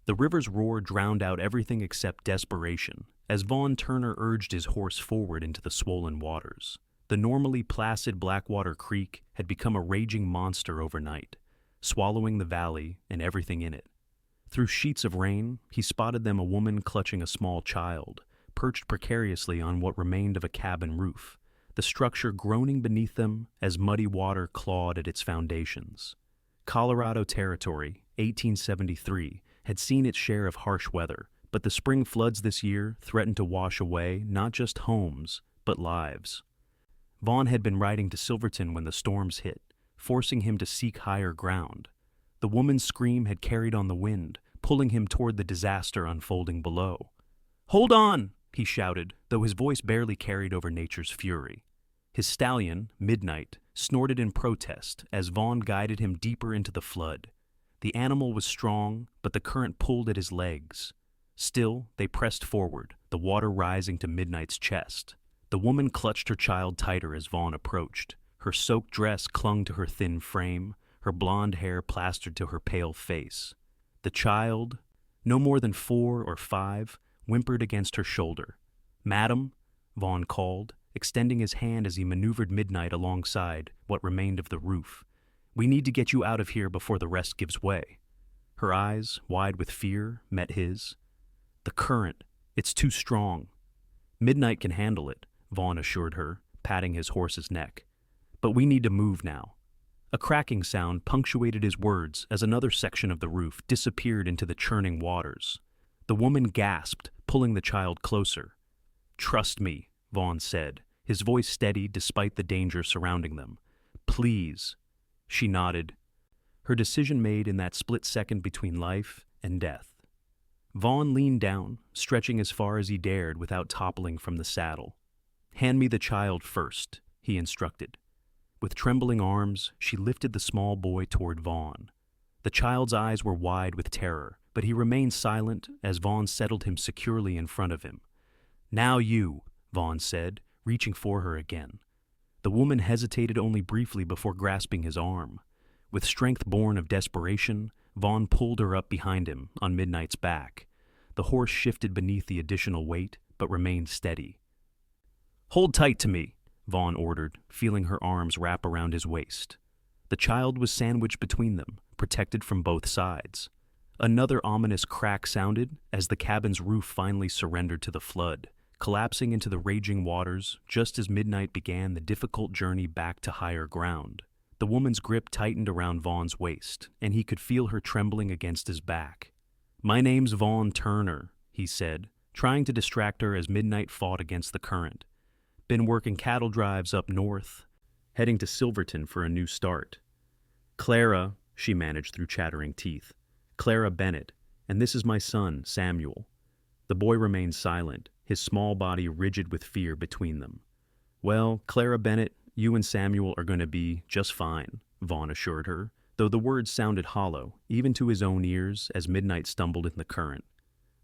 The river's roar drowned out everything except desperation, as Vaughn Turner urged his horse forward into the swollen waters. The normally placid Blackwater Creek had become a raging monster overnight, swallowing the valley and everything in it. Through sheets of rain, he spotted them, a woman clutching a small child, perched precariously on what remained of a cabin roof, the structure groaning beneath them as muddy water clawed at its foundations. Colorado Territory, 1873, had seen its share of harsh weather, but the spring floods this year threatened to wash away not just homes, but lives. Vaughn had been riding to Silverton when the storms hit, forcing him to seek higher ground. The woman's scream had carried on the wind, pulling him toward the disaster unfolding below. "Hold on!" he shouted, though his voice barely carried over nature's fury. His stallion, Midnight, snorted in protest as Vaughn guided him deeper into the flood. The animal was strong, but the current pulled at his legs. Still, they pressed forward, the water rising to Midnight's chest. The woman clutched her child tighter as Vaughn approached. Her soaked dress clung to her thin frame, her blonde hair plastered to her pale face. The child, no more than 4 or 5, whimpered against her shoulder. "Madam," Vaughn called, extending his hand as he maneuvered Midnight alongside what remained of the roof. "We need to get you out of here before the rest gives way." Her eyes, wide with fear, met his. "The current, it's too strong." "Midnight can handle it," Vaughn assured her, patting his horse's neck. "But we need to move now." A cracking sound punctuated his words as another section of the roof disappeared into the churning waters. The woman gasped, pulling the child closer. "Trust me," Vaughn said, his voice steady despite the danger surrounding them. "Please." She nodded, her decision made in that split second between life and death. Vaughn leaned down, stretching as far as he dared without toppling from the saddle. "Hand me the child first," he instructed. With trembling arms, she lifted the small boy toward Vaughn. The child's eyes were wide with terror, but he remained silent as Vaughn settled him securely in front of him. "Now you," Vaughn said, reaching for her again. The woman hesitated only briefly before grasping his arm. With strength born of desperation, Vaughn pulled her up behind him on Midnight's back. The horse shifted beneath the additional weight, but remained steady. "Hold tight to me," Vaughn ordered, feeling her arms wrap around his waist. The child was sandwiched between them, protected from both sides. Another ominous crack sounded as the cabin's roof finally surrendered to the flood, collapsing into the raging waters just as Midnight began the difficult journey back to higher ground. The woman's grip tightened around Vaughn's waist, and he could feel her trembling against his back. "My name's Vaughn Turner," he said, trying to distract her as Midnight fought against the current. "Been working cattle drives up north, heading to Silverton for a new start." "Clara," she managed through chattering teeth. "Clara Bennett, and this is my son, Samuel." The boy remained silent, his small body rigid with fear between them. "Well, Clara Bennett, you and Samuel are going to be just fine," Vaughn assured her, though the words sounded hollow, even to his own ears, as Midnight stumbled in the current.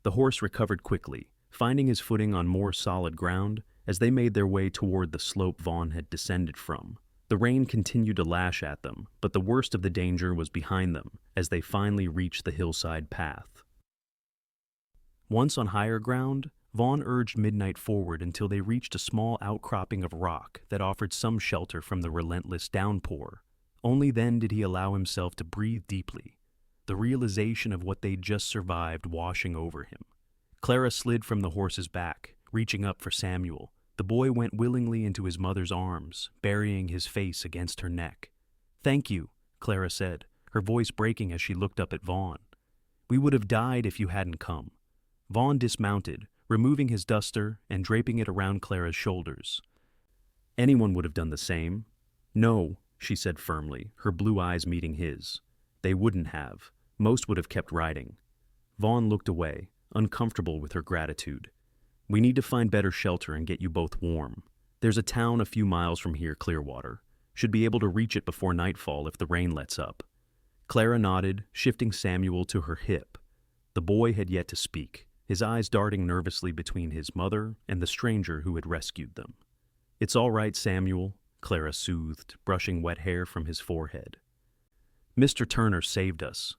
The horse recovered quickly, finding his footing on more solid ground as they made their way toward the slope Vaughn had descended from. The rain continued to lash at them, but the worst of the danger was behind them as they finally reached the hillside path. Once on higher ground, Vaughn urged Midnight forward until they reached a small outcropping of rock that offered some shelter from the relentless downpour. Only then did he allow himself to breathe deeply, the realization of what they'd just survived washing over him. Clara slid from the horse's back, reaching up for Samuel. The boy went willingly into his mother's arms, burying his face against her neck. "Thank you," Clara said, her voice breaking as she looked up at Vaughn. "We would have died if you hadn't come." Vaughn dismounted, removing his duster and draping it around Clara's shoulders. "Anyone would have done the same." "No," she said firmly, her blue eyes meeting his. "They wouldn't have. Most would have kept riding." Vaughn looked away, uncomfortable with her gratitude. "We need to find better shelter and get you both warm. There's a town a few miles from here, Clearwater. Should be able to reach it before nightfall if the rain lets up." Clara nodded, shifting Samuel to her hip. The boy had yet to speak, his eyes darting nervously between his mother and the stranger who had rescued them. "It's all right, Samuel," Clara soothed, brushing wet hair from his forehead. "Mr. Turner saved us."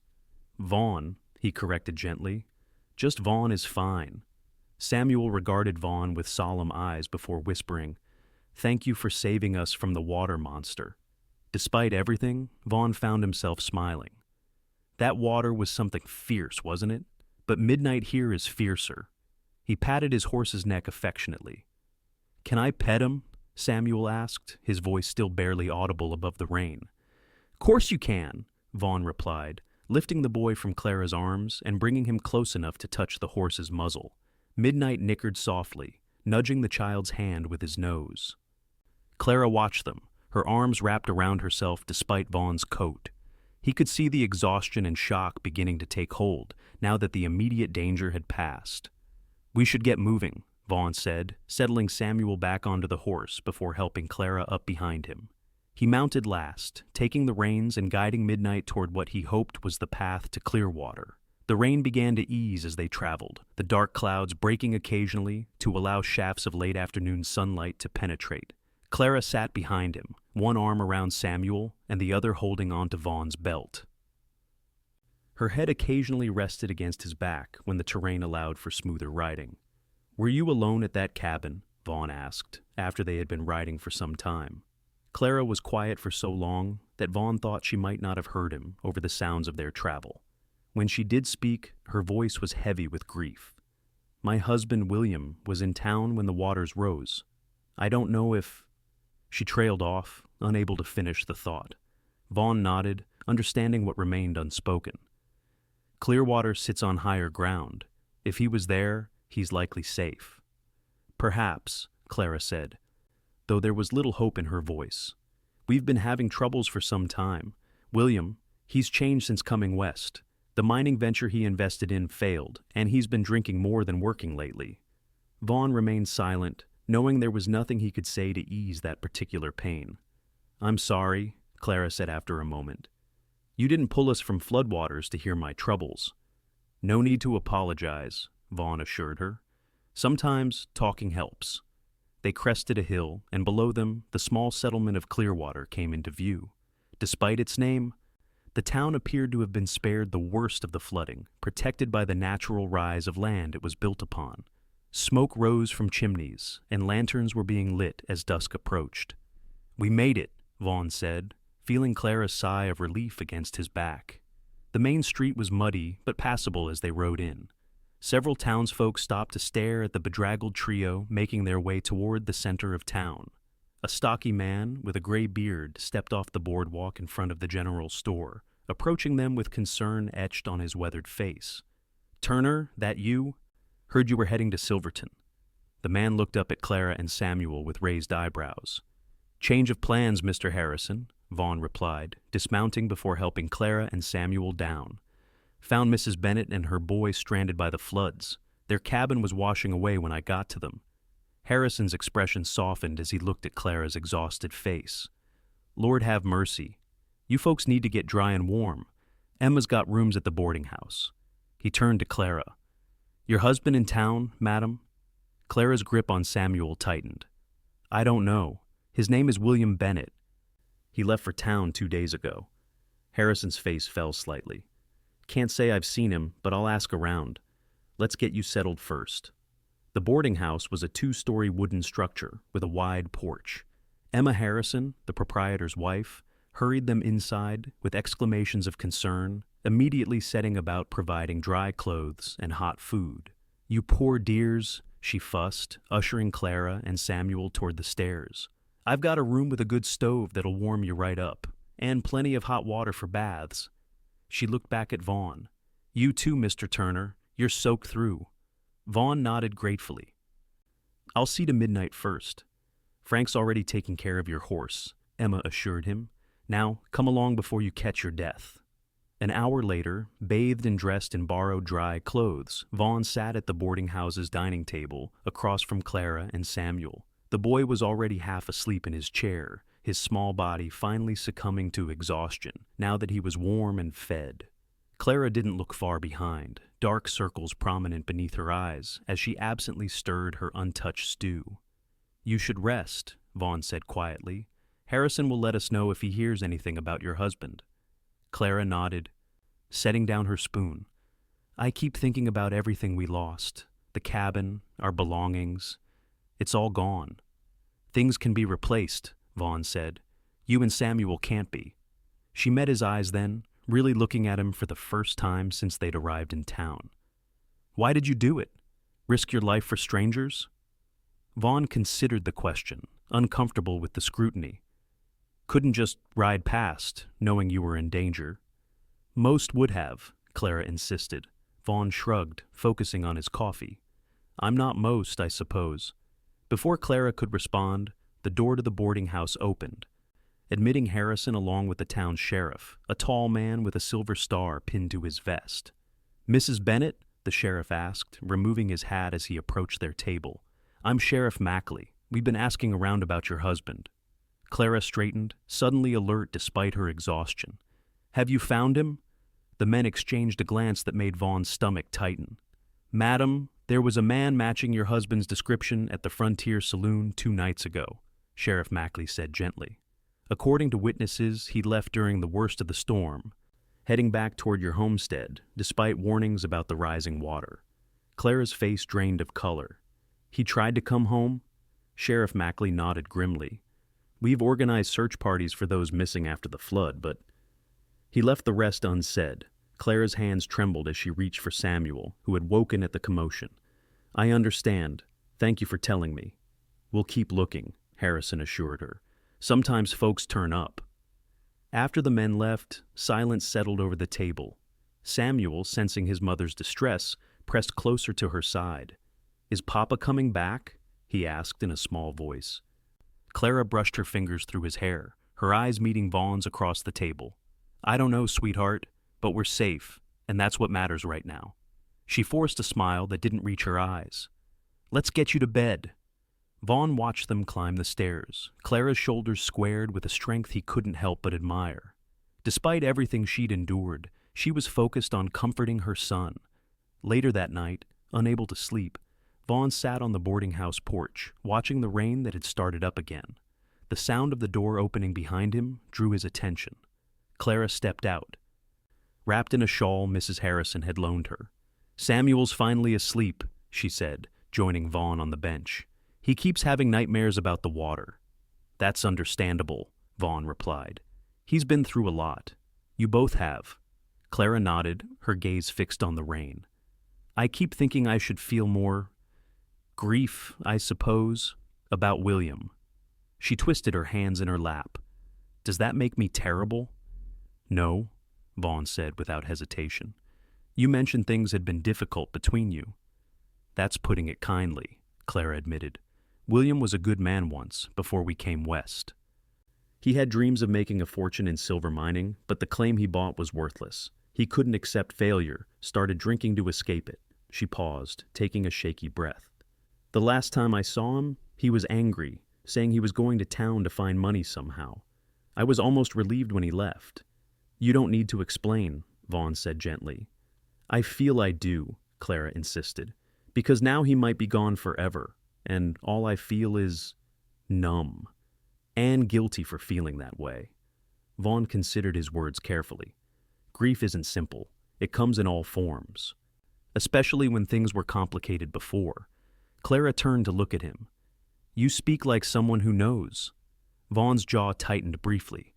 "Vaughn," he corrected gently. Just Vaughn is fine. Samuel regarded Vaughn with solemn eyes before whispering, "Thank you for saving us from the water monster." Despite everything, Vaughn found himself smiling. That water was something fierce, wasn't it? But midnight here is fiercer. He patted his horse's neck affectionately. "Can I pet him?" Samuel asked, his voice still barely audible above the rain. "Course you can," Vaughn replied, lifting the boy from Clara's arms and bringing him close enough to touch the horse's muzzle. Midnight nickered softly, nudging the child's hand with his nose. Clara watched them, her arms wrapped around herself despite Vaughn's coat. He could see the exhaustion and shock beginning to take hold now that the immediate danger had passed. "We should get moving," Vaughn said, settling Samuel back onto the horse before helping Clara up behind him. He mounted last, taking the reins and guiding Midnight toward what he hoped was the path to Clearwater. The rain began to ease as they traveled, the dark clouds breaking occasionally to allow shafts of late afternoon sunlight to penetrate. Clara sat behind him, one arm around Samuel and the other holding onto Vaughn's belt. Her head occasionally rested against his back when the terrain allowed for smoother riding. "Were you alone at that cabin?" Vaughn asked, after they had been riding for some time. Clara was quiet for so long that Vaughn thought she might not have heard him over the sounds of their travel. When she did speak, her voice was heavy with grief. "My husband, William, was in town when the waters rose. I don't know if—" She trailed off, unable to finish the thought. Vaughn nodded, understanding what remained unspoken. "Clearwater sits on higher ground. If he was there, he's likely safe." "Perhaps," Clara said, though there was little hope in her voice. "We've been having troubles for some time. William, he's changed since coming west. The mining venture he invested in failed, and he's been drinking more than working lately." Vaughn remained silent, knowing there was nothing he could say to ease that particular pain. "I'm sorry," Clara said after a moment. "You didn't pull us from floodwaters to hear my troubles." "No need to apologize," Vaughn assured her. "Sometimes talking helps." They crested a hill, and below them, the small settlement of Clearwater came into view. Despite its name, the town appeared to have been spared the worst of the flooding, protected by the natural rise of land it was built upon. Smoke rose from chimneys, and lanterns were being lit as dusk approached. "We made it," Vaughn said, feeling Clara's sigh of relief against his back. The main street was muddy, but passable as they rode in. Several townsfolk stopped to stare at the bedraggled trio making their way toward the center of town. A stocky man with a gray beard stepped off the boardwalk in front of the general store, approaching them with concern etched on his weathered face. "Turner, that you? Heard you were heading to Silverton." The man looked up at Clara and Samuel with raised eyebrows. "Change of plans, Mr. Harrison," Vaughn replied, dismounting before helping Clara and Samuel down. "Found Mrs. Bennett and her boy stranded by the floods. Their cabin was washing away when I got to them." Harrison's expression softened as he looked at Clara's exhausted face. "Lord have mercy. You folks need to get dry and warm. Emma's got rooms at the boarding house." He turned to Clara. "Your husband in town, madam?" Clara's grip on Samuel tightened. "I don't know. His name is William Bennett. He left for town 2 days ago." Harrison's face fell slightly. "Can't say I've seen him, but I'll ask around. Let's get you settled first." The boarding house was a 2-story wooden structure with a wide porch. Emma Harrison, the proprietor's wife, hurried them inside with exclamations of concern, immediately setting about providing dry clothes and hot food. "You poor dears," she fussed, ushering Clara and Samuel toward the stairs. "I've got a room with a good stove that'll warm you right up, and plenty of hot water for baths." She looked back at Vaughn. "You too, Mr. Turner. You're soaked through." Vaughn nodded gratefully. "I'll see to Midnight first. Frank's already taking care of your horse," Emma assured him. "Now, come along before you catch your death." An hour later, bathed and dressed in borrowed dry clothes, Vaughn sat at the boarding house's dining table across from Clara and Samuel. The boy was already half asleep in his chair, his small body finally succumbing to exhaustion now that he was warm and fed. Clara didn't look far behind, dark circles prominent beneath her eyes as she absently stirred her untouched stew. "You should rest," Vaughn said quietly. "Harrison will let us know if he hears anything about your husband." Clara nodded, setting down her spoon. I keep thinking about everything we lost. The cabin, our belongings. It's all gone. Things can be replaced, Vaughn said. You and Samuel can't be. She met his eyes then, really looking at him for the first time since they'd arrived in town. Why did you do it? Risk your life for strangers? Vaughn considered the question, uncomfortable with the scrutiny. Couldn't just ride past, knowing you were in danger. Most would have, Clara insisted. Vaughn shrugged, focusing on his coffee. I'm not most, I suppose. Before Clara could respond, the door to the boarding house opened, admitting Harrison along with the town sheriff, a tall man with a silver star pinned to his vest. Mrs. Bennett? The sheriff asked, removing his hat as he approached their table. I'm Sheriff Mackley. We've been asking around about your husband. Clara straightened, suddenly alert despite her exhaustion. Have you found him? The men exchanged a glance that made Vaughn's stomach tighten. Madam, there was a man matching your husband's description at the Frontier Saloon 2 nights ago, Sheriff Mackley said gently. According to witnesses, he left during the worst of the storm, heading back toward your homestead, despite warnings about the rising water. Clara's face drained of color. He tried to come home? Sheriff Mackley nodded grimly. We've organized search parties for those missing after the flood, but he left the rest unsaid. Clara's hands trembled as she reached for Samuel, who had woken at the commotion. I understand. Thank you for telling me. We'll keep looking, Harrison assured her. Sometimes folks turn up. After the men left, silence settled over the table. Samuel, sensing his mother's distress, pressed closer to her side. Is Papa coming back? He asked in a small voice. Clara brushed her fingers through his hair, her eyes meeting Vaughn's across the table. I don't know, sweetheart, but we're safe, and that's what matters right now. She forced a smile that didn't reach her eyes. Let's get you to bed. Vaughn watched them climb the stairs, Clara's shoulders squared with a strength he couldn't help but admire. Despite everything she'd endured, she was focused on comforting her son. Later that night, unable to sleep, Vaughn sat on the boarding house porch, watching the rain that had started up again. The sound of the door opening behind him drew his attention. Clara stepped out, wrapped in a shawl Mrs. Harrison had loaned her. Samuel's finally asleep, she said, joining Vaughn on the bench. He keeps having nightmares about the water. That's understandable, Vaughn replied. He's been through a lot. You both have. Clara nodded, her gaze fixed on the rain. I keep thinking I should feel more grief, I suppose, about William. She twisted her hands in her lap. Does that make me terrible? No, Vaughn said without hesitation. You mentioned things had been difficult between you. That's putting it kindly, Clara admitted. William was a good man once, before we came west. He had dreams of making a fortune in silver mining, but the claim he bought was worthless. He couldn't accept failure, started drinking to escape it. She paused, taking a shaky breath. The last time I saw him, he was angry, saying he was going to town to find money somehow. I was almost relieved when he left. You don't need to explain, Vaughn said gently. I feel I do, Clara insisted, because now he might be gone forever, and all I feel is numb, and guilty for feeling that way. Vaughn considered his words carefully. Grief isn't simple. It comes in all forms, especially when things were complicated before. Clara turned to look at him. You speak like someone who knows. Vaughn's jaw tightened briefly.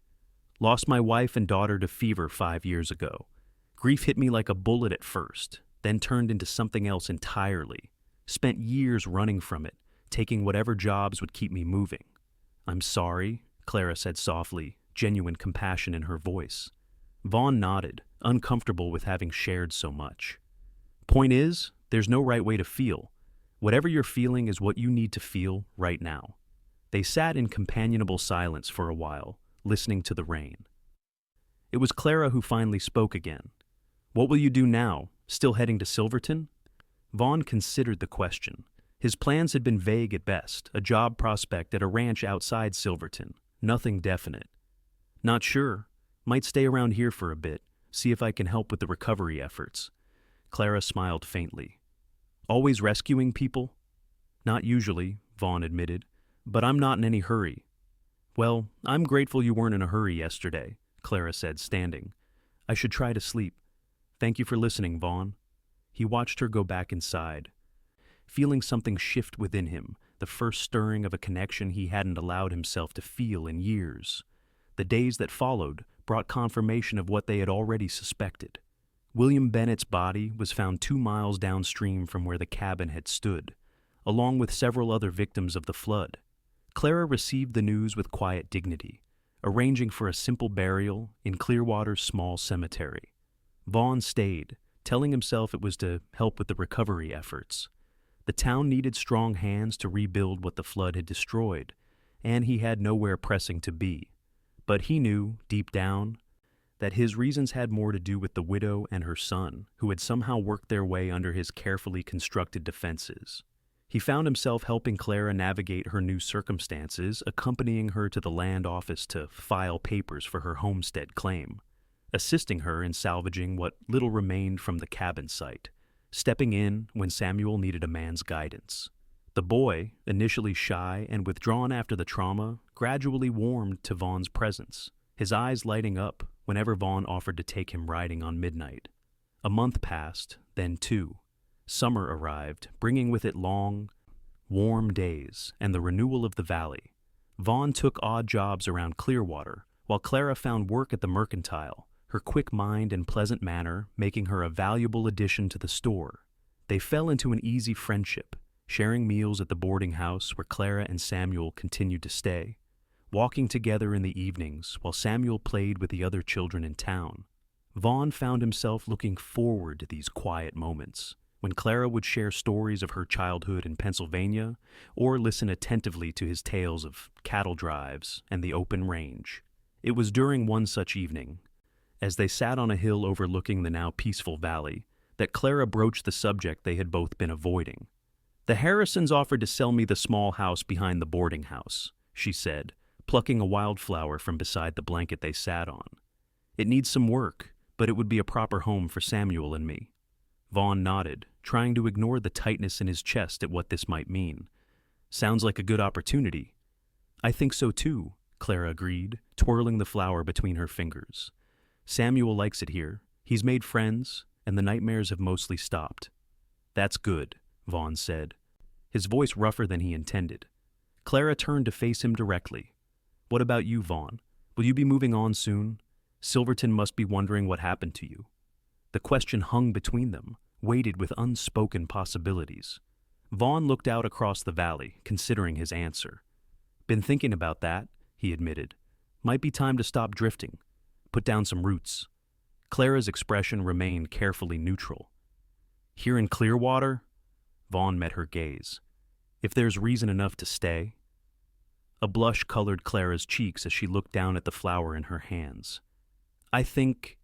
Lost my wife and daughter to fever 5 years ago. Grief hit me like a bullet at first, then turned into something else entirely. Spent years running from it, taking whatever jobs would keep me moving. I'm sorry, Clara said softly, genuine compassion in her voice. Vaughn nodded, uncomfortable with having shared so much. Point is, there's no right way to feel. Whatever you're feeling is what you need to feel right now. They sat in companionable silence for a while, listening to the rain. It was Clara who finally spoke again. What will you do now? Still heading to Silverton? Vaughn considered the question. His plans had been vague at best, a job prospect at a ranch outside Silverton. Nothing definite. Not sure. Might stay around here for a bit, see if I can help with the recovery efforts. Clara smiled faintly. Always rescuing people? Not usually, Vaughn admitted, but I'm not in any hurry. Well, I'm grateful you weren't in a hurry yesterday, Clara said, standing. I should try to sleep. Thank you for listening, Vaughn. he watched her go back inside, feeling something shift within him, the first stirring of a connection he hadn't allowed himself to feel in years. The days that followed brought confirmation of what they had already suspected. William Bennett's body was found 2 miles downstream from where the cabin had stood, along with several other victims of the flood. Clara received the news with quiet dignity, arranging for a simple burial in Clearwater's small cemetery. Vaughn stayed, telling himself it was to help with the recovery efforts. The town needed strong hands to rebuild what the flood had destroyed, and he had nowhere pressing to be. But he knew, deep down, that his reasons had more to do with the widow and her son, who had somehow worked their way under his carefully constructed defenses. He found himself helping Clara navigate her new circumstances, accompanying her to the land office to file papers for her homestead claim, assisting her in salvaging what little remained from the cabin site, stepping in when Samuel needed a man's guidance. The boy, initially shy and withdrawn after the trauma, gradually warmed to Vaughn's presence, his eyes lighting up whenever Vaughn offered to take him riding on midnight. A month passed, then 2. Summer arrived, bringing with it long, warm days and the renewal of the valley. Vaughn took odd jobs around Clearwater, while Clara found work at the Mercantile, her quick mind and pleasant manner making her a valuable addition to the store. They fell into an easy friendship, sharing meals at the boarding house where Clara and Samuel continued to stay, walking together in the evenings while Samuel played with the other children in town. Vaughn found himself looking forward to these quiet moments, when Clara would share stories of her childhood in Pennsylvania or listen attentively to his tales of cattle drives and the open range. It was during one such evening, as they sat on a hill overlooking the now peaceful valley, that Clara broached the subject they had both been avoiding. "The Harrisons offered to sell me the small house behind the boarding house," she said, plucking a wildflower from beside the blanket they sat on. "It needs some work, but it would be a proper home for Samuel and me." Vaughn nodded, trying to ignore the tightness in his chest at what this might mean. "Sounds like a good opportunity." "I think so too," Clara agreed, twirling the flower between her fingers. "Samuel likes it here. He's made friends, and the nightmares have mostly stopped." "That's good," Vaughn said, his voice rougher than he intended. Clara turned to face him directly. "What about you, Vaughn? Will you be moving on soon? Silverton must be wondering what happened to you." The question hung between them, weighted with unspoken possibilities. Vaughn looked out across the valley, considering his answer. "Been thinking about that," he admitted. "Might be time to stop drifting. Put down some roots." Clara's expression remained carefully neutral. "Here in Clearwater?" Vaughn met her gaze. "If there's reason enough to stay." A blush colored Clara's cheeks as she looked down at the flower in her hands. "I think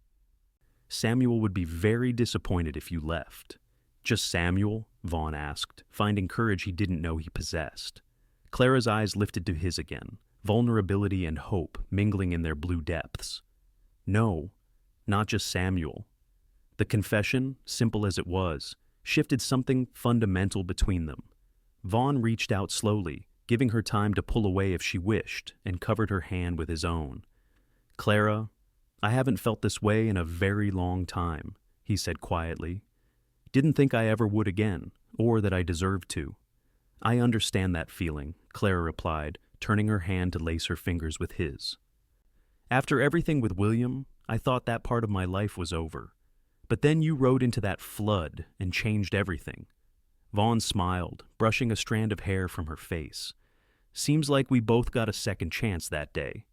Samuel would be very disappointed if you left." "Just Samuel?" Vaughn asked, finding courage he didn't know he possessed. Clara's eyes lifted to his again, vulnerability and hope mingling in their blue depths. "No, not just Samuel." The confession, simple as it was, shifted something fundamental between them. Vaughn reached out slowly, giving her time to pull away if she wished, and covered her hand with his own. "Clara, I haven't felt this way in a very long time," he said quietly. "Didn't think I ever would again, or that I deserved to." "I understand that feeling," Clara replied, turning her hand to lace her fingers with his. "After everything with William, I thought that part of my life was over. But then you rode into that flood and changed everything." Vaughn smiled, brushing a strand of hair from her face. "Seems like we both got a second chance that day."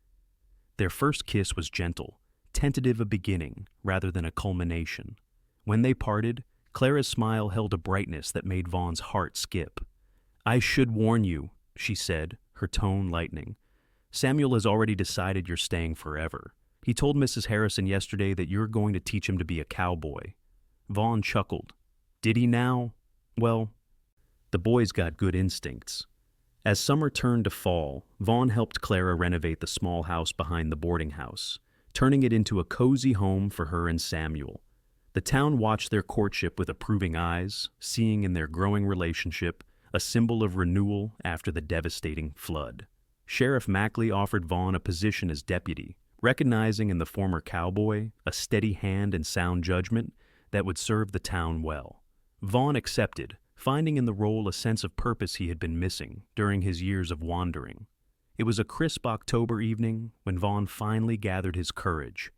Their first kiss was gentle, tentative a beginning rather than a culmination. When they parted, Clara's smile held a brightness that made Vaughn's heart skip. "I should warn you," she said, her tone lightening. "Samuel has already decided you're staying forever. He told Mrs. Harrison yesterday that you're going to teach him to be a cowboy." Vaughn chuckled. "Did he now? Well, the boy's got good instincts." As summer turned to fall, Vaughn helped Clara renovate the small house behind the boarding house, turning it into a cozy home for her and Samuel. The town watched their courtship with approving eyes, seeing in their growing relationship a symbol of renewal after the devastating flood. Sheriff Mackley offered Vaughn a position as deputy, recognizing in the former cowboy a steady hand and sound judgment that would serve the town well. Vaughn accepted, finding in the role a sense of purpose he had been missing during his years of wandering. It was a crisp October evening when Vaughn finally gathered his courage,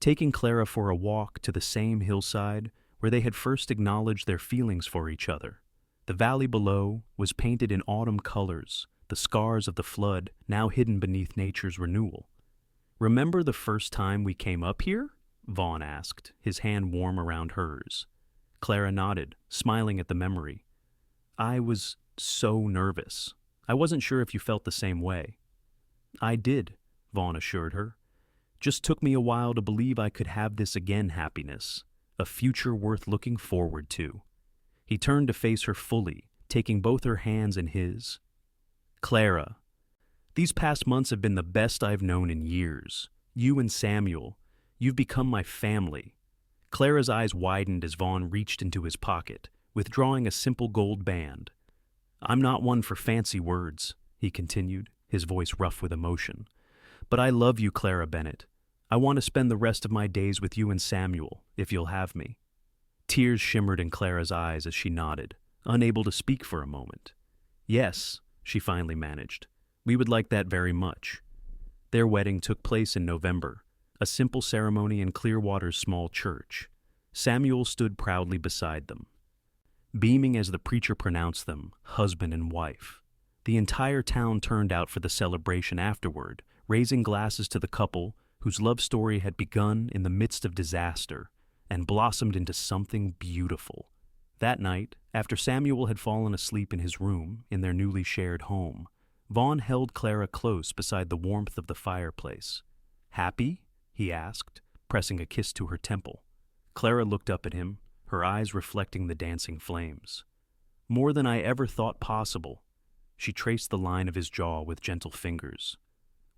taking Clara for a walk to the same hillside where they had first acknowledged their feelings for each other. The valley below was painted in autumn colors, the scars of the flood now hidden beneath nature's renewal. "Remember the first time we came up here?" Vaughn asked, his hand warm around hers. Clara nodded, smiling at the memory. "I was so nervous. I wasn't sure if you felt the same way." "I did," Vaughn assured her. "Just took me a while to believe I could have this again happiness, a future worth looking forward to." He turned to face her fully, taking both her hands in his. "Clara, these past months have been the best I've known in years. You and Samuel, you've become my family." Clara's eyes widened as Vaughn reached into his pocket, withdrawing a simple gold band. "I'm not one for fancy words," he continued, his voice rough with emotion. "But I love you, Clara Bennett. I want to spend the rest of my days with you and Samuel, if you'll have me." Tears shimmered in Clara's eyes as she nodded, unable to speak for a moment. "Yes," she finally managed. "We would like that very much." Their wedding took place in November, a simple ceremony in Clearwater's small church. Samuel stood proudly beside them, beaming as the preacher pronounced them husband and wife. The entire town turned out for the celebration afterward, raising glasses to the couple whose love story had begun in the midst of disaster and blossomed into something beautiful. That night, after Samuel had fallen asleep in his room in their newly shared home, Vaughn held Clara close beside the warmth of the fireplace. "Happy?" he asked, pressing a kiss to her temple. Clara looked up at him, her eyes reflecting the dancing flames. "More than I ever thought possible." She traced the line of his jaw with gentle fingers.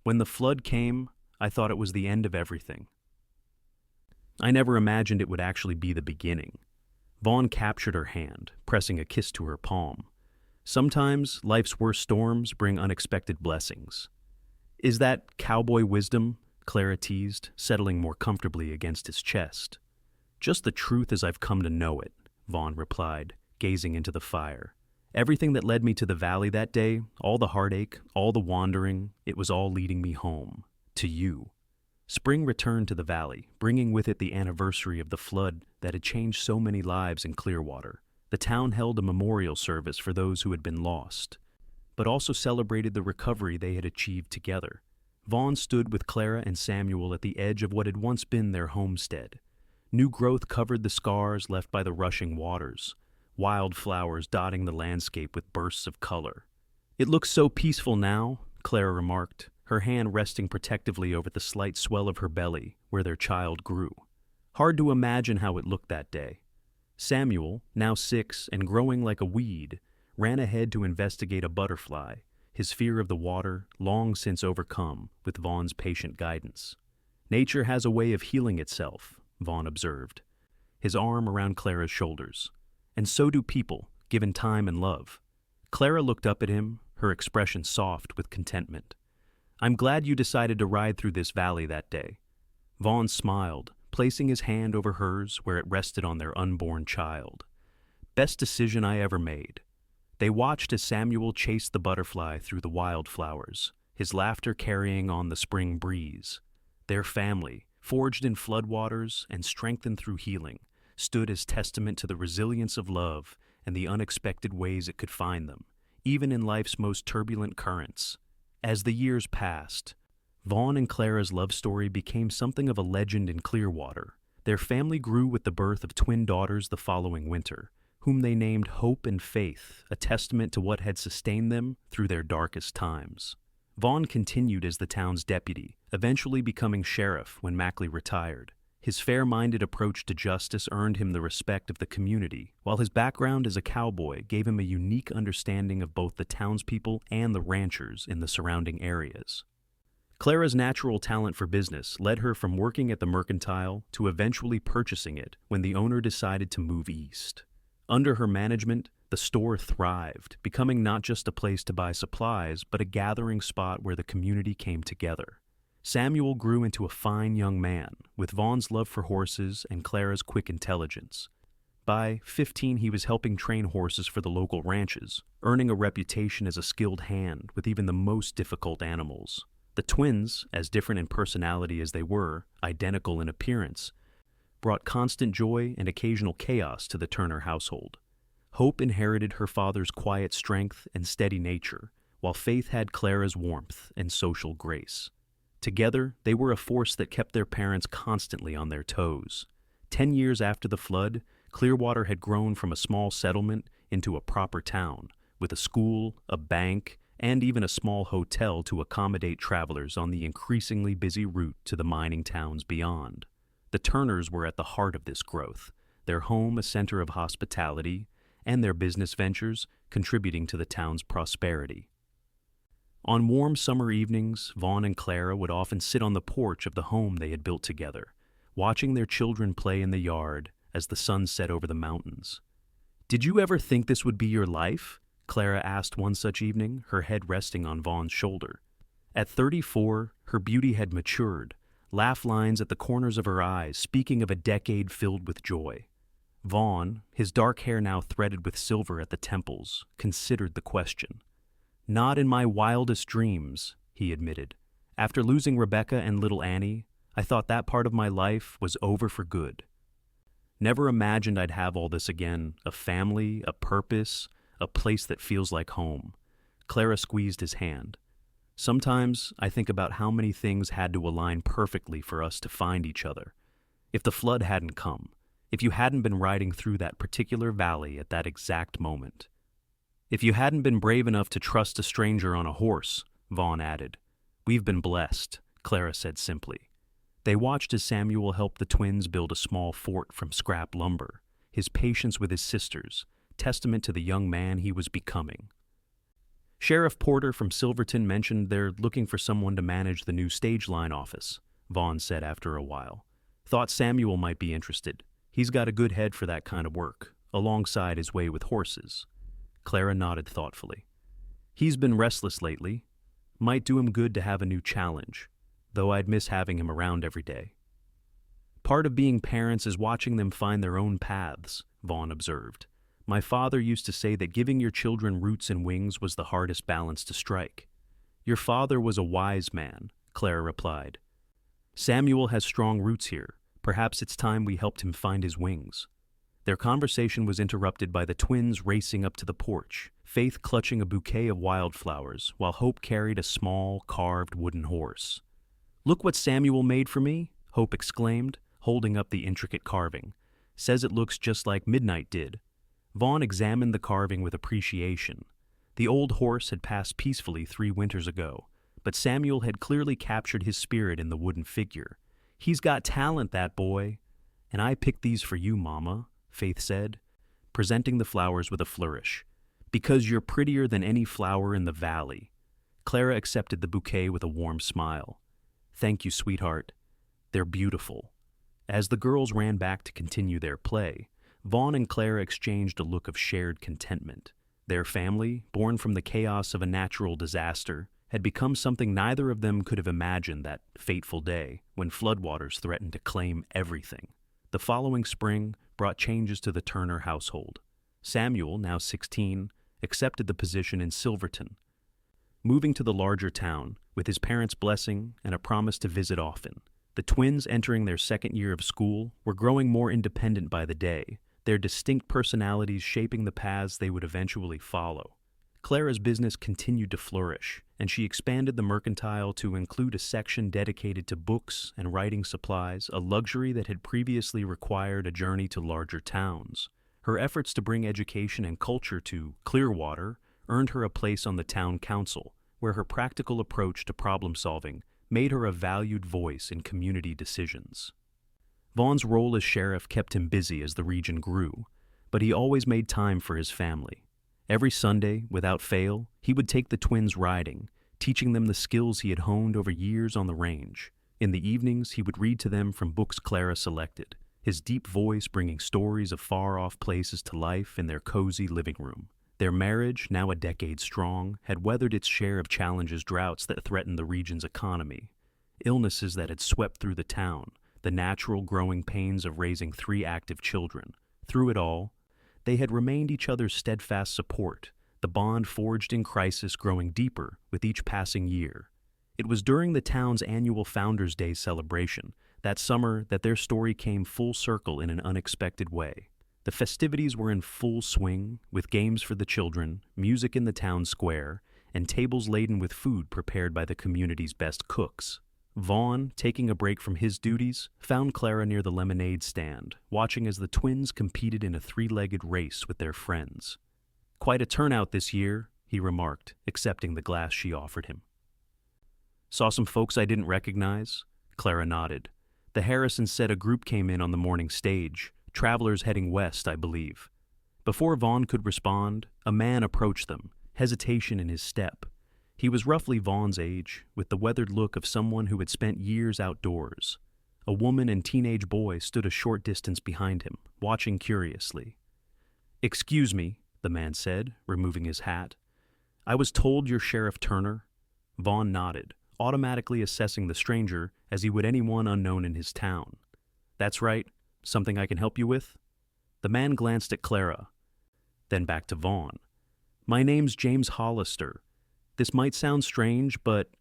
"When the flood came, I thought it was the end of everything. I never imagined it would actually be the beginning." Vaughn captured her hand, pressing a kiss to her palm. "Sometimes life's worst storms bring unexpected blessings." "Is that cowboy wisdom?" Clara teased, settling more comfortably against his chest. "Just the truth as I've come to know it," Vaughn replied, gazing into the fire. "Everything that led me to the valley that day, all the heartache, all the wandering, it was all leading me home. To you." Spring returned to the valley, bringing with it the anniversary of the flood that had changed so many lives in Clearwater. The town held a memorial service for those who had been lost, but also celebrated the recovery they had achieved together. Vaughn stood with Clara and Samuel at the edge of what had once been their homestead. New growth covered the scars left by the rushing waters, wildflowers dotting the landscape with bursts of color. "It looks so peaceful now," Clara remarked, her hand resting protectively over the slight swell of her belly where their child grew. Hard to imagine how it looked that day. Samuel, now 6 and growing like a weed, ran ahead to investigate a butterfly, his fear of the water long since overcome with Vaughn's patient guidance. "Nature has a way of healing itself," Vaughn observed, his arm around Clara's shoulders. "And so do people, given time and love." Clara looked up at him, her expression soft with contentment. "I'm glad you decided to ride through this valley that day." Vaughn smiled, placing his hand over hers where it rested on their unborn child. "Best decision I ever made." They watched as Samuel chased the butterfly through the wildflowers, his laughter carrying on the spring breeze. Their family, forged in floodwaters and strengthened through healing, stood as testament to the resilience of love and the unexpected ways it could find them, even in life's most turbulent currents. As the years passed, Vaughn and Clara's love story became something of a legend in Clearwater. Their family grew with the birth of twin daughters the following winter, whom they named Hope and Faith, a testament to what had sustained them through their darkest times. Vaughn continued as the town's deputy, eventually becoming sheriff when Mackley retired. His fair-minded approach to justice earned him the respect of the community, while his background as a cowboy gave him a unique understanding of both the townspeople and the ranchers in the surrounding areas. Clara's natural talent for business led her from working at the mercantile to eventually purchasing it when the owner decided to move east. Under her management, the store thrived, becoming not just a place to buy supplies, but a gathering spot where the community came together. Samuel grew into a fine young man, with Vaughn's love for horses and Clara's quick intelligence. By 15, he was helping train horses for the local ranches, earning a reputation as a skilled hand with even the most difficult animals. The twins, as different in personality as they were, identical in appearance, brought constant joy and occasional chaos to the Turner household. Hope inherited her father's quiet strength and steady nature, while Faith had Clara's warmth and social grace. Together, they were a force that kept their parents constantly on their toes. 10 years after the flood, Clearwater had grown from a small settlement into a proper town, with a school, a bank, and even a small hotel to accommodate travelers on the increasingly busy route to the mining towns beyond. The Turners were at the heart of this growth, their home a center of hospitality, and their business ventures contributing to the town's prosperity. On warm summer evenings, Vaughn and Clara would often sit on the porch of the home they had built together, watching their children play in the yard as the sun set over the mountains. "Did you ever think this would be your life?" Clara asked one such evening, her head resting on Vaughn's shoulder. At 34, her beauty had matured, laugh lines at the corners of her eyes speaking of a decade filled with joy. Vaughn, his dark hair now threaded with silver at the temples, considered the question. "Not in my wildest dreams," he admitted. "After losing Rebecca and little Annie, I thought that part of my life was over for good. Never imagined I'd have all this again, a family, a purpose, a place that feels like home." Clara squeezed his hand. "Sometimes I think about how many things had to align perfectly for us to find each other. If the flood hadn't come, if you hadn't been riding through that particular valley at that exact moment. If you hadn't been brave enough to trust a stranger on a horse," Vaughn added. "We've been blessed," Clara said simply. They watched as Samuel helped the twins build a small fort from scrap lumber, his patience with his sisters, testament to the young man he was becoming. "Sheriff Porter from Silverton mentioned they're looking for someone to manage the new stage line office," Vaughn said after a while. "Thought Samuel might be interested. He's got a good head for that kind of work, alongside his way with horses." Clara nodded thoughtfully. "He's been restless lately. Might do him good to have a new challenge, though I'd miss having him around every day." "Part of being parents is watching them find their own paths," Vaughn observed. "My father used to say that giving your children roots and wings was the hardest balance to strike." "Your father was a wise man," Clara replied. "Samuel has strong roots here. Perhaps it's time we helped him find his wings." Their conversation was interrupted by the twins racing up to the porch, Faith clutching a bouquet of wildflowers, while Hope carried a small, carved wooden horse. "Look what Samuel made for me," Hope exclaimed, holding up the intricate carving. "Says it looks just like Midnight did." Vaughn examined the carving with appreciation. The old horse had passed peacefully 3 winters ago, but Samuel had clearly captured his spirit in the wooden figure. "He's got talent, that boy." "And I picked these for you, Mama," Faith said, presenting the flowers with a flourish. "Because you're prettier than any flower in the valley." Clara accepted the bouquet with a warm smile. "Thank you, sweetheart. They're beautiful." As the girls ran back to continue their play, Vaughn and Clara exchanged a look of shared contentment. Their family, born from the chaos of a natural disaster, had become something neither of them could have imagined that fateful day when floodwaters threatened to claim everything. The following spring brought changes to the Turner household. Samuel, now 16, accepted the position in Silverton, moving to the larger town with his parents' blessing and a promise to visit often. The twins, entering their second year of school, were growing more independent by the day, their distinct personalities shaping the paths they would eventually follow. Clara's business continued to flourish, and she expanded the mercantile to include a section dedicated to books and writing supplies, a luxury that had previously required a journey to larger towns. Her efforts to bring education and culture to Clearwater earned her a place on the town council, where her practical approach to problem-solving made her a valued voice in community decisions. Vaughn's role as sheriff kept him busy as the region grew, but he always made time for his family. Every Sunday, without fail, he would take the twins riding, teaching them the skills he had honed over years on the range. In the evenings, he would read to them from books Clara selected, his deep voice bringing stories of far-off places to life in their cozy living room. Their marriage, now a decade strong, had weathered its share of challenges, droughts that threatened the region's economy, illnesses that had swept through the town, the natural growing pains of raising 3 active children, Through it all, they had remained each other's steadfast support, the bond forged in crisis growing deeper with each passing year. It was during the town's annual Founders' Day celebration that summer that their story came full circle in an unexpected way. The festivities were in full swing, with games for the children, music in the town square, and tables laden with food prepared by the community's best cooks. Vaughn, taking a break from his duties, found Clara near the lemonade stand, watching as the twins competed in a three-legged race with their friends. "Quite a turnout this year," he remarked, accepting the glass she offered him. "Saw some folks I didn't recognize?" Clara nodded. "The Harrisons said a group came in on the morning stage, travelers heading west, I believe." Before Vaughn could respond, a man approached them, hesitation in his step. He was roughly Vaughn's age, with the weathered look of someone who had spent years outdoors. A woman and teenage boy stood a short distance behind him, watching curiously. "Excuse me," the man said, removing his hat. "I was told you're Sheriff Turner." Vaughn nodded, automatically assessing the stranger as he would anyone unknown in his town. "That's right. Something I can help you with?" The man glanced at Clara, then back to Vaughn. "My name's James Hollister. This might sound strange, but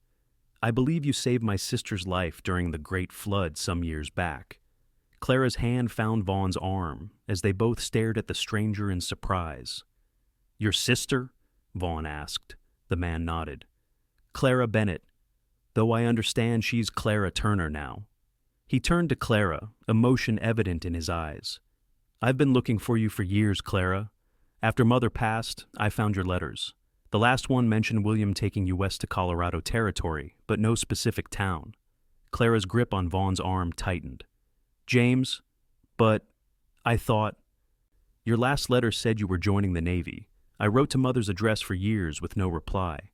I believe you saved my sister's life during the Great Flood some years back." Clara's hand found Vaughn's arm as they both stared at the stranger in surprise. "Your sister?" Vaughn asked. The man nodded. "Clara Bennett, though I understand she's Clara Turner now." He turned to Clara, emotion evident in his eyes. "I've been looking for you for years, Clara. After Mother passed, I found your letters. The last one mentioned William taking you west to Colorado Territory, but no specific town." Clara's grip on Vaughn's arm tightened. "James, but I thought... Your last letter said you were joining the Navy. I wrote to Mother's address for years with no reply."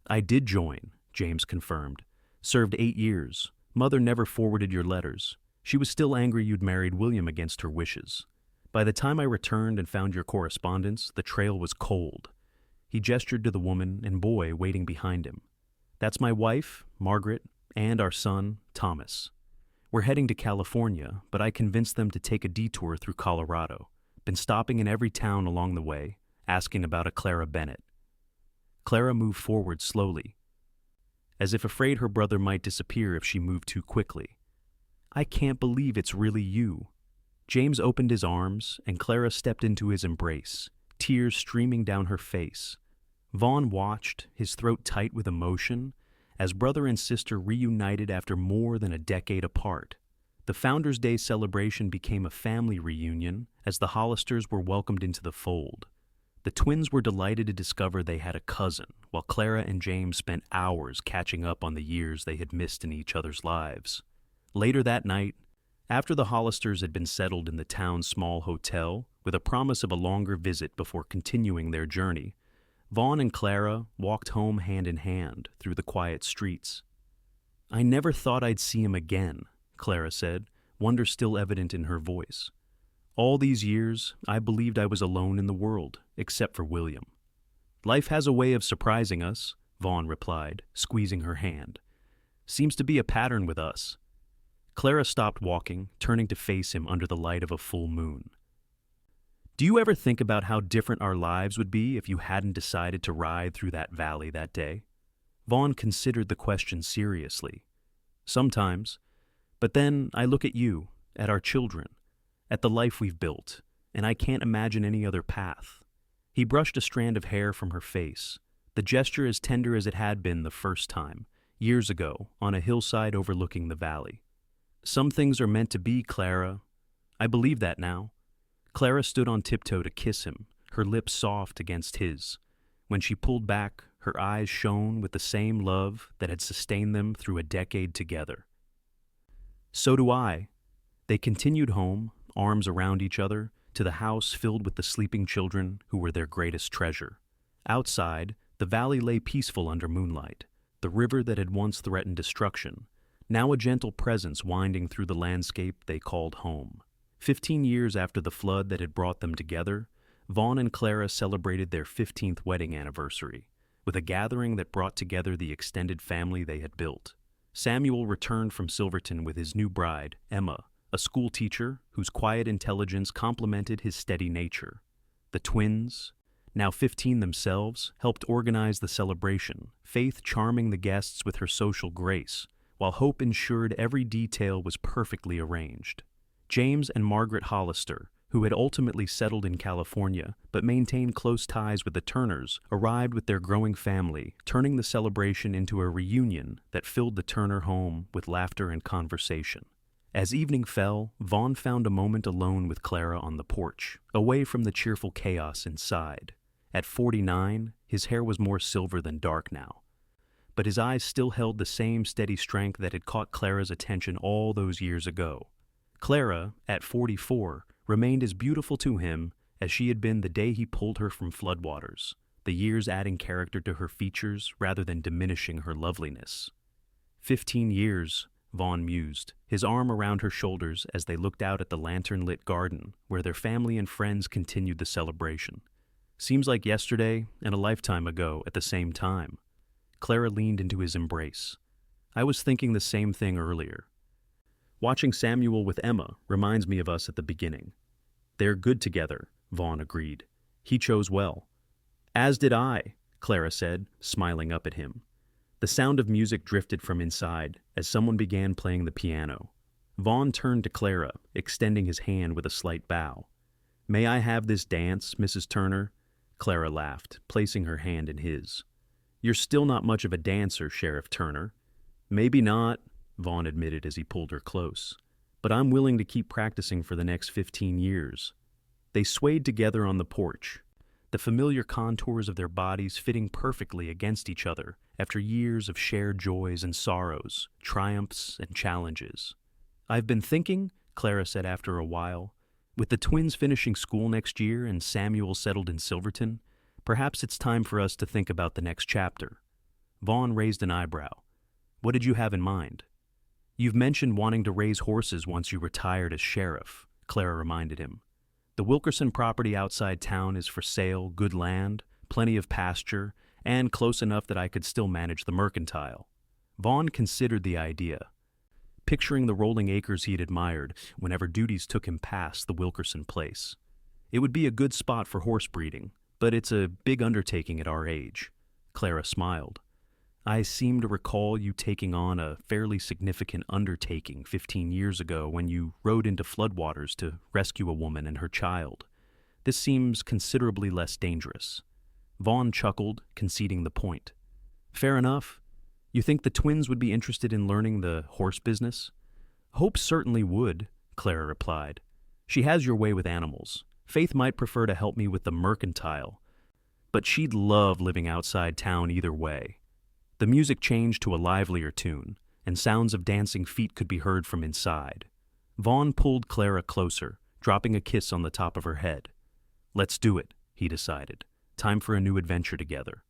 "I did join," James confirmed. "Served 8 years. Mother never forwarded your letters. She was still angry you'd married William against her wishes. By the time I returned and found your correspondence, the trail was cold." He gestured to the woman and boy waiting behind him. "That's my wife, Margaret, and our son, Thomas. We're heading to California, but I convinced them to take a detour through Colorado. Been stopping in every town along the way, asking about a Clara Bennett." Clara moved forward slowly, as if afraid her brother might disappear if she moved too quickly. "I can't believe it's really you." James opened his arms, and Clara stepped into his embrace, tears streaming down her face. Vaughn watched, his throat tight with emotion, as brother and sister reunited after more than a decade apart. The Founders' Day celebration became a family reunion as the Hollisters were welcomed into the fold. The twins were delighted to discover they had a cousin, while Clara and James spent hours catching up on the years they had missed in each other's lives. Later that night, after the Hollisters had been settled in the town's small hotel, with a promise of a longer visit before continuing their journey, Vaughn and Clara walked home hand in hand through the quiet streets. "I never thought I'd see him again," Clara said, wonder still evident in her voice. "All these years, I believed I was alone in the world, except for William." "Life has a way of surprising us," Vaughn replied, squeezing her hand. "Seems to be a pattern with us." Clara stopped walking, turning to face him under the light of a full moon. "Do you ever think about how different our lives would be if you hadn't decided to ride through that valley that day?" Vaughn considered the question seriously. "Sometimes. But then I look at you, at our children, at the life we've built, and I can't imagine any other path." He brushed a strand of hair from her face, the gesture as tender as it had been the first time, years ago, on a hillside overlooking the valley. "Some things are meant to be, Clara. I believe that now." Clara stood on tiptoe to kiss him, her lips soft against his. When she pulled back, her eyes shone with the same love that had sustained them through a decade together. "So do I." They continued home, arms around each other, to the house filled with the sleeping children who were their greatest treasure. Outside, the valley lay peaceful under moonlight, the river that had once threatened destruction, now a gentle presence winding through the landscape they called home. 15 years after the flood that had brought them together, Vaughn and Clara celebrated their 15th wedding anniversary, with a gathering that brought together the extended family they had built. Samuel returned from Silverton with his new bride, Emma, a school teacher whose quiet intelligence complemented his steady nature. The twins, now 15 themselves, helped organize the celebration, Faith charming the guests with her social grace, while Hope ensured every detail was perfectly arranged. James and Margaret Hollister, who had ultimately settled in California but maintained close ties with the Turners, arrived with their growing family, turning the celebration into a reunion that filled the Turner home with laughter and conversation. As evening fell, Vaughn found a moment alone with Clara on the porch, away from the cheerful chaos inside. At 49, his hair was more silver than dark now, but his eyes still held the same steady strength that had caught Clara's attention all those years ago. Clara, at 44, remained as beautiful to him as she had been the day he pulled her from floodwaters, the years adding character to her features rather than diminishing her loveliness. 15 years, Vaughn mused, his arm around her shoulders as they looked out at the lantern-lit garden where their family and friends continued the celebration. Seems like yesterday and a lifetime ago at the same time. Clara leaned into his embrace. I was thinking the same thing earlier. Watching Samuel with Emma reminds me of us at the beginning. They're good together, Vaughn agreed. He chose well. As did I, Clara said, smiling up at him. The sound of music drifted from inside as someone began playing the piano. Vaughn turned to Clara, extending his hand with a slight bow. May I have this dance, Mrs. Turner? Clara laughed, placing her hand in his. You're still not much of a dancer, Sheriff Turner. Maybe not, Vaughn admitted as he pulled her close. But I'm willing to keep practicing for the next 15 years. They swayed together on the porch, the familiar contours of their bodies fitting perfectly against each other after years of shared joys and sorrows, triumphs and challenges. I've been thinking, Clara said after a while, with the twins finishing school next year and Samuel settled in Silverton, perhaps it's time for us to think about the next chapter. Vaughn raised an eyebrow. What did you have in mind? You've mentioned wanting to raise horses once you retired as sheriff, Clara reminded him. The Wilkerson property outside town is for sale, good land, plenty of pasture, and close enough that I could still manage the mercantile. Vaughn considered the idea, picturing the rolling acres he'd admired whenever duties took him past the Wilkerson place. It would be a good spot for horse breeding, but it's a big undertaking at our age. Clara smiled. I seem to recall you taking on a fairly significant undertaking 15 years ago when you rode into floodwaters to rescue a woman and her child. This seems considerably less dangerous. Vaughn chuckled, conceding the point. Fair enough. You think the twins would be interested in learning the horse business? Hope certainly would, Clara replied. She has your way with animals. Faith might prefer to help me with the mercantile, but she'd love living outside town either way. The music changed to a livelier tune, and sounds of dancing feet could be heard from inside. Vaughn pulled Clara closer, dropping a kiss on the top of her head. Let's do it, he decided. Time for a new adventure together.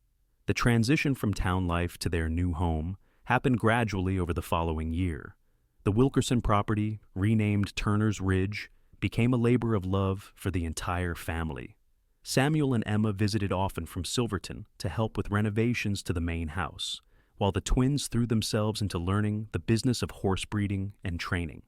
The transition from town life to their new home happened gradually over the following year. The Wilkerson property, renamed Turner's Ridge, became a labor of love for the entire family. Samuel and Emma visited often from Silverton to help with renovations to the main house, while the twins threw themselves into learning the business of horse breeding and training.